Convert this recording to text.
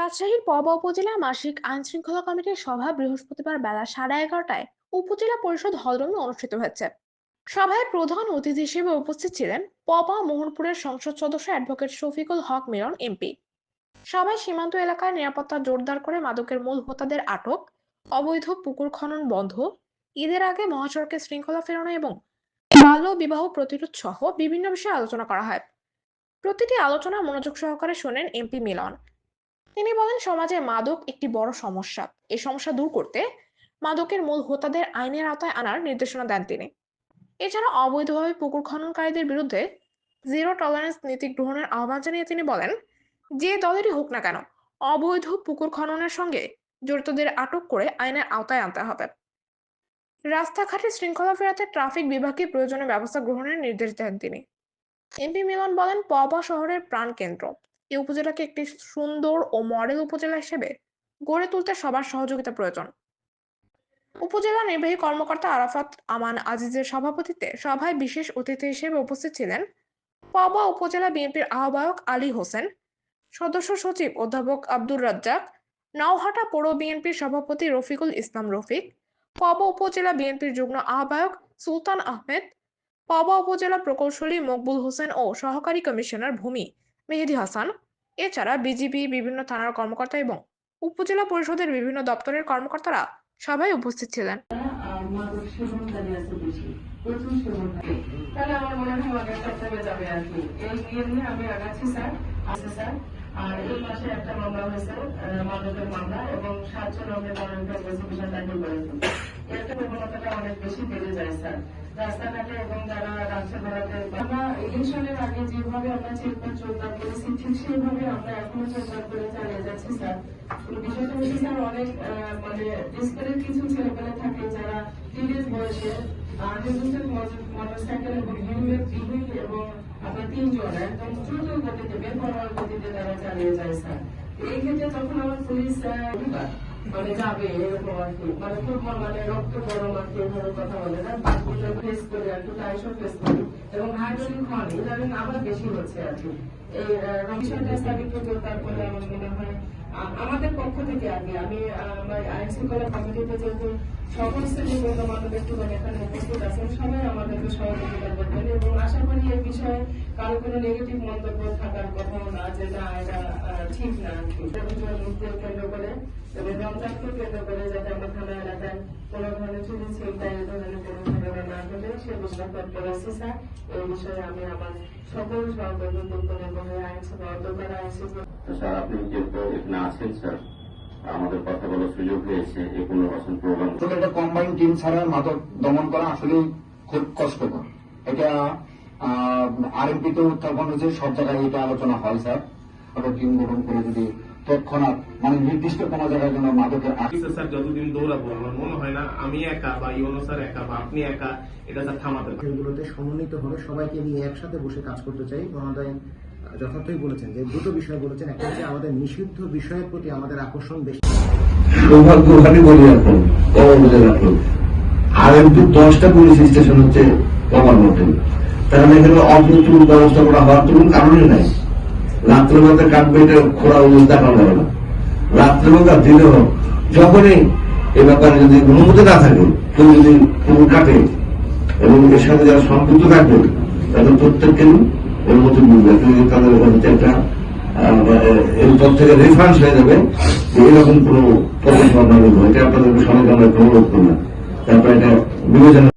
রাজশাহীর পবা উপজেলা মাসিক আইন শৃঙ্খলা কমিটির সভা বৃহস্পতিবার বেলা 11:30টায় উপজেলা পরিষদ হলরুমে অনুষ্ঠিত হয়েছে। সভায় প্রধান অতিথি হিসেবে উপস্থিত ছিলেন পবা মোহনপুরের সংসদ সদস্য অ্যাডভোকেট শফিকুল হক মিলন এমপি। সভায় সীমান্ত এলাকায় নিরাপত্তা জোরদার করে মাদকের মূল হোতাদের আটক, অবৈধ পুকুর খনন বন্ধ, ঈদের আগে মহাসড়কে শৃঙ্খলা ফেরানো এবং বাল্য বিবাহ প্রতিরোধ সহ বিভিন্ন বিষয়ে আলোচনা করা হয়। প্রতিটি আলোচনা মনোযোগ সহকারে শোনেন এমপি মিলন। তিনি বলেন, সমাজে মাদক একটি বড় সমস্যা। এই সমস্যা দূর করতে মাদকের মূল হোতাদের আইনের আওতায় আনার নির্দেশনা দেন তিনি। এছাড়া অবৈধভাবে পুকুর খননকারীদের বিরুদ্ধে জিরো টলারেন্স নীতি গ্রহণের আহ্বান জানিয়ে তিনি বলেন, যে দলেরই হোক না কেন অবৈধ পুকুর খননের সঙ্গে জড়িতদের আটক করে আইনের আওতায় আনতে হবে। রাস্তাঘাটে শৃঙ্খলা ফেরাতে ট্রাফিক বিভাগকে প্রয়োজনীয় ব্যবস্থা গ্রহণের নির্দেশ দেন তিনি। এমপি মিলন বলেন, পবা শহরের প্রাণকেন্দ্র। এই উপজেলাকে একটি সুন্দর ও মডেল উপজেলা হিসেবে গড়ে তুলতে সবার সহযোগিতা প্রয়োজন। উপজেলা নির্বাহী কর্মকর্তা আরাফাত আমান আজিজের সভাপতিত্বে সভায় বিশেষ অতিথি হিসেবে উপস্থিত ছিলেন পবা উপজেলা বিএনপির আহ্বায়ক আলী হোসেন, সদস্য সচিব অধ্যাপক আব্দুর রাজ্জাক, নওহাটা পৌর বিএনপির সভাপতি রফিকুল ইসলাম রফিক, পবা উপজেলা বিএনপির যুগ্ম আহ্বায়ক সুলতান আহমেদ, পবা উপজেলা প্রকৌশলী মকবুল হোসেন ও সহকারী কমিশনার ভূমি মেহেদী হাসান। এছাড়া বিজিবি, বিভিন্ন থানার কর্মকর্তা এবং উপজেলা পরিষদের বিভিন্ন দপ্তরের কর্মকর্তারা সভায় উপস্থিত ছিলেন। আর এই মাসে একটা মামলা হয়েছে, মাদকের মামলা, এবং 7 জন এর প্রবণতাটা অনেক বেশি বেড়ে যায় স্যার রাস্তাঘাটে এবং যারা রাস্তা বেড়াতে। আমরা ইলেকশনের আগে যেভাবে আমরা চেকপোস্ট জোরদার করেছি, ঠিক সেইভাবে আমরা এখনো জোরদার করে চালিয়ে যাচ্ছি স্যার। বিষয়টা হচ্ছে স্যার, অনেক মানে ডিসপ্লের কিছু ছেলেপেলে থাকে যারা টিনেজ বয়সে মোটরসাইকেল এবং হেলমেট বিহীন এবং আপনার 3 জন একদম দ্রুত গতিতে বের করার গতিতে তারা চালিয়ে যায় স্যার। এই ক্ষেত্রে যখন আমার পুলিশ মানে যাবে এরকম আর কি, মানে খুব মানে রক্ত গরম আর কি এভাবে কথা বলে না, বাসগুলো ফেস করে আর কি, টাইসও ফেস করি এবং হাইড্রোলিক হন ইদানিং আবার বেশি হচ্ছে আর কি। এই বিষয়টা স্থাপিত জোরদার করলে আমার মনে হয় আমাদের পক্ষ থেকে আগে আমি আইন শৃঙ্খলা কমিটিতে যেহেতু সমস্ত যে গণ্যমান্য ব্যক্তিগণ এখানে উপস্থিত আছেন, সবাই আমাদেরকে সহযোগিতা করবেন এবং আশা করি এই বিষয়ে কারো কোনো নেগেটিভ মন্তব্য থাকার কথাও না, যে না এটা ঠিক না আর কি। মুক্তির কেন্দ্র করে এবং রমজানকে কেন্দ্র করে যাতে আমরা থানা এলাকায় কোনো ধরনের চুরি ছিনতাই এই ধরনের কোনো ঘটনা না ঘটে সে বিষয়ে তৎপর আছি স্যার। এই বিষয়ে আমি আমার সকল সহকর্মী আইন সেবা অধ্যক্ষের আইন সেবা। স্যার, আপনি যেহেতু এখানে আছেন স্যার, আমাদের কথা বলার সুযোগ হয়েছে এই পুনর্বাসন প্রোগ্রাম। একটা কম্বাইন টিম ছাড়া মাদক দমন করা আসলে খুব কষ্টকর। এটা আরএমপি তে উত্থাপন হয়েছে, সব জায়গায় এটা আলোচনা হয় স্যার। একটা টিম গঠন করে যদি তৎক্ষণাৎ মানে নির্দিষ্ট কোনো জায়গায় যেন মাদকের স্যার যতদিন দৌড়াবো আমার মনে হয় না আমি একা বা ইউনো স্যার একা বা আপনি একা এটা স্যার থামাতে পারবেন। এগুলোতে সমন্বিত হলে সবাইকে নিয়ে একসাথে বসে কাজ করতে চাই। মহোদয় যথার্থই বলেছেন যে দুটো বিষয় বলেছেন, একটা হচ্ছে আমাদের নিষিদ্ধ বিষয়ের প্রতি আমাদের আকর্ষণ বেশি। সৌভাগ্যবান বলি এখন আরএমপি 10টা পুলিশ স্টেশন হচ্ছে কমার মধ্যে, তারা এখানে অল্প ব্যবস্থা করা হওয়ার তো কোনো কারণই নাই। রাত্রেবেলা কাটবে এটা খোলা দেখানো যাবে না, রাত্রেবেলা দিনে হোক যখনই এ ব্যাপারে যদি অনুমতি না থাকে, কেউ যদি পুকুর কাটে এবং এর সাথে যারা সম্পৃক্ত থাকবে তাদের প্রত্যেককে অনুমতি মিলবে, তাদের একটা এরপর থেকে রেফারেন্স হয়ে যাবে যে এরকম কোন প্রতিষ্ঠান এটা আপনাদের সবাইকে আমরা অনুরোধ করলাম। তারপরে এটা বিবেচনা